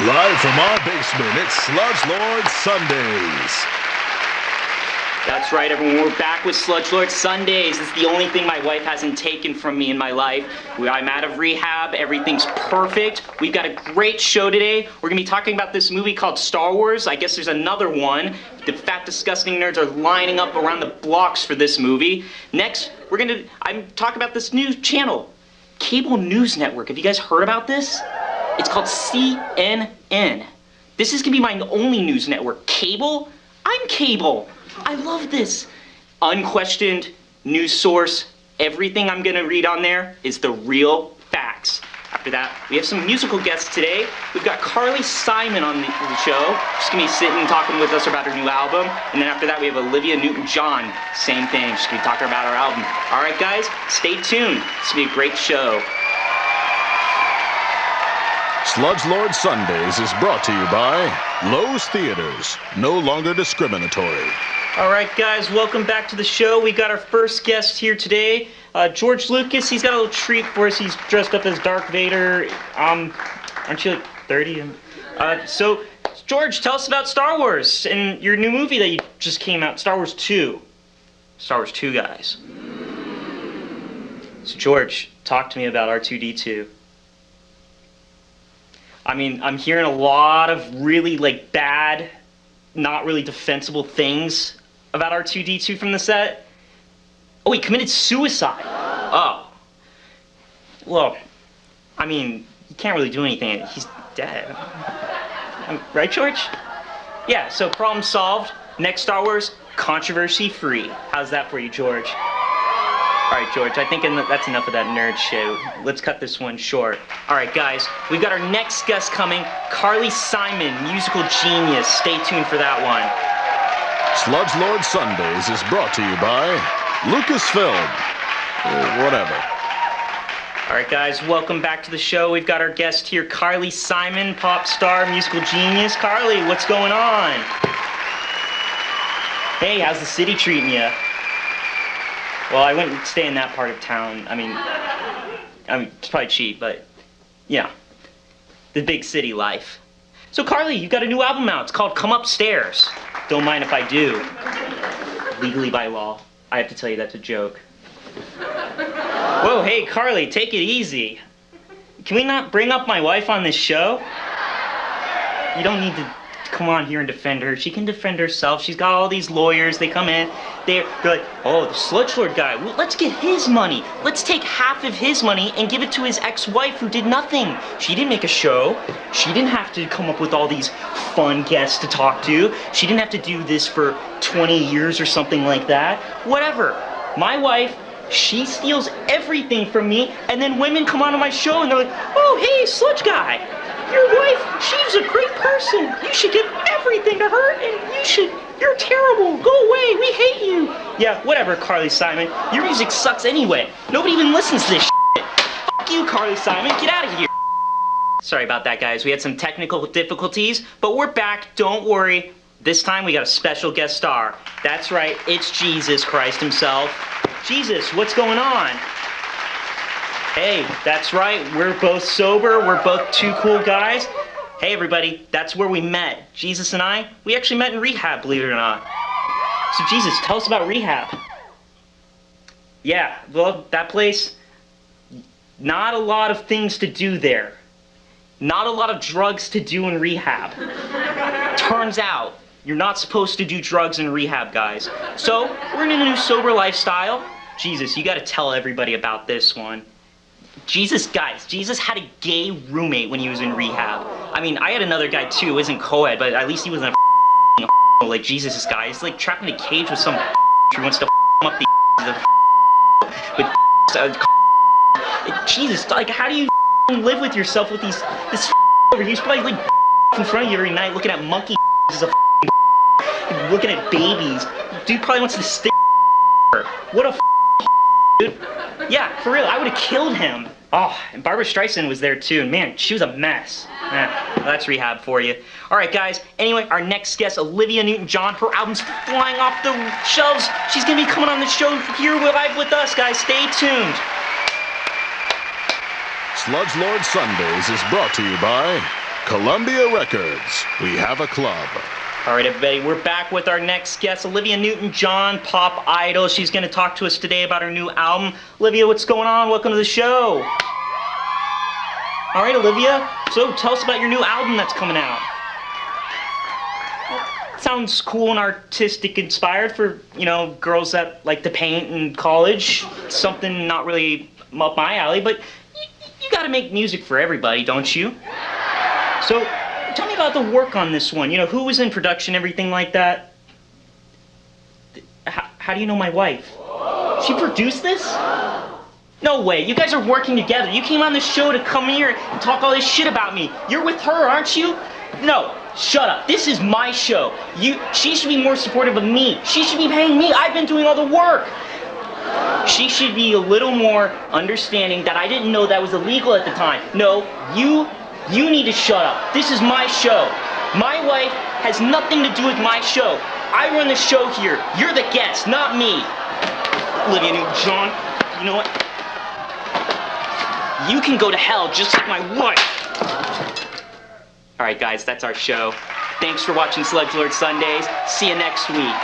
Live from our basement, it's Sludge Lord Sundays. That's right, everyone. We're back with Sludge Lord Sundays. It's the only thing my wife hasn't taken from me in my life. I'm out of rehab. Everything's perfect. We've got a great show today. We're going to be talking about this movie called Star Wars. I guess there's another one. The fat, disgusting nerds are lining up around the blocks for this movie. Next, we're going to talk about this new channel, Cable News Network. Have you guys heard about this? It's called CNN. This is going to be my only news network. Cable? I'm cable. I love this. Unquestioned news source. Everything I'm going to read on there is the real facts. After that, we have some musical guests today. We've got Carly Simon on the show. She's going to be sitting talking with us about her new album. And then after that, we have Olivia Newton-John. Same thing. She's going to be talking about her album. All right, guys, stay tuned. This will be a great show. Sludge Lord Sundays is brought to you by Lowe's Theaters, no longer discriminatory. All right, guys, welcome back to the show. We got our first guest here today, George Lucas. He's got a little treat for us. He's dressed up as Darth Vader. Aren't you like 30? So, George, tell us about Star Wars and your new movie that you just came out, Star Wars 2. Star Wars 2, guys. So, George, talk to me about R2-D2. I mean, I'm hearing a lot of really, bad, not really defensible things about R2-D2 from the set. Oh, he committed suicide. Oh. Well, I mean, he can't really do anything. He's dead. Right, George? Yeah, so problem solved. Next Star Wars, controversy-free. How's that for you, George? All right, George, I think that's enough of that nerd shit. Let's cut this one short. All right, guys, we've got our next guest coming, Carly Simon, musical genius. Stay tuned for that one. Sludge Lord Sundays is brought to you by Lucasfilm. Whatever. All right, guys, welcome back to the show. We've got our guest here, Carly Simon, pop star, musical genius. Carly, what's going on? Hey, how's the city treating you? Well, I wouldn't stay in that part of town. I mean, it's probably cheap, but, yeah, the big city life. So, Carly, you've got a new album out. It's called Come Upstairs. Don't mind if I do. Legally by law. I have to tell you that's a joke. Whoa, hey, Carly, take it easy. Can we not bring up my wife on this show? You don't need to come on here and defend her. She can defend herself. She's got all these lawyers. They come in. They're like, oh, the Sludge Lord guy. Well, let's get his money. Let's take half of his money and give it to his ex-wife who did nothing. She didn't make a show. She didn't have to come up with all these fun guests to talk to. She didn't have to do this for 20 years or something like that. Whatever. My wife, she steals everything from me, and then women come onto my show and they're like, oh, hey, Sludge guy. Your wife, she's a great person. You should give everything to her, and you're terrible. Go away, we hate you. Yeah, whatever, Carly Simon. Your music sucks anyway. Nobody even listens to this shit. Fuck you, Carly Simon. Get out of here. Sorry about that, guys. We had some technical difficulties, but we're back. Don't worry. This time we got a special guest star. That's right, it's Jesus Christ himself. Jesus, what's going on? Hey, that's right, we're both sober, we're both two cool guys. Hey everybody, that's where we met. Jesus and I, we actually met in rehab, believe it or not. So Jesus, tell us about rehab. Yeah, well, that place, not a lot of things to do there. Not a lot of drugs to do in rehab. Turns out, you're not supposed to do drugs in rehab, guys. So, we're in a new sober lifestyle. Jesus, you gotta tell everybody about this one. Jesus, guys, Jesus had a gay roommate when he was in rehab. I mean, I had another guy too, who isn't co-ed, but at least he wasn't a like Jesus' guy. He's like trapped in a cage with some who wants to up the with Jesus, like how do you live with yourself with this over here? He's probably like in front of you every night looking at monkey looking at babies. Dude probably wants to stick what a dude. Yeah, for real, I would have killed him. Oh, and Barbara Streisand was there too, and man, she was a mess. Well, that's rehab for you. All right, guys, anyway, our next guest, Olivia Newton-John, her album's flying off the shelves. She's gonna be coming on the show here live with us, guys. Stay tuned. Sludge Lord Sundays is brought to you by Columbia Records, we have a club. All right, everybody, we're back with our next guest, Olivia Newton-John, pop idol. She's going to talk to us today about her new album. Olivia, what's going on? Welcome to the show. All right, Olivia, so tell us about your new album that's coming out. Sounds cool and artistic inspired for, you know, girls that like to paint in college. Something not really up my alley, but you got to make music for everybody, don't you? So tell me about the work on this one. You know, who was in production, everything like that? How do you know my wife? She produced this? No way. You guys are working together. You came on the show to come here and talk all this shit about me. You're with her, aren't you? No. Shut up. This is my show. She should be more supportive of me. She should be paying me. I've been doing all the work. She should be a little more understanding that I didn't know that was illegal at the time. No, you need to shut up. This is my show. My wife has nothing to do with my show. I run the show here. You're the guest, not me. Olivia Newton-John, you know what? You can go to hell just like my wife. All right, guys, that's our show. Thanks for watching Sludge Lord Sundays. See you next week.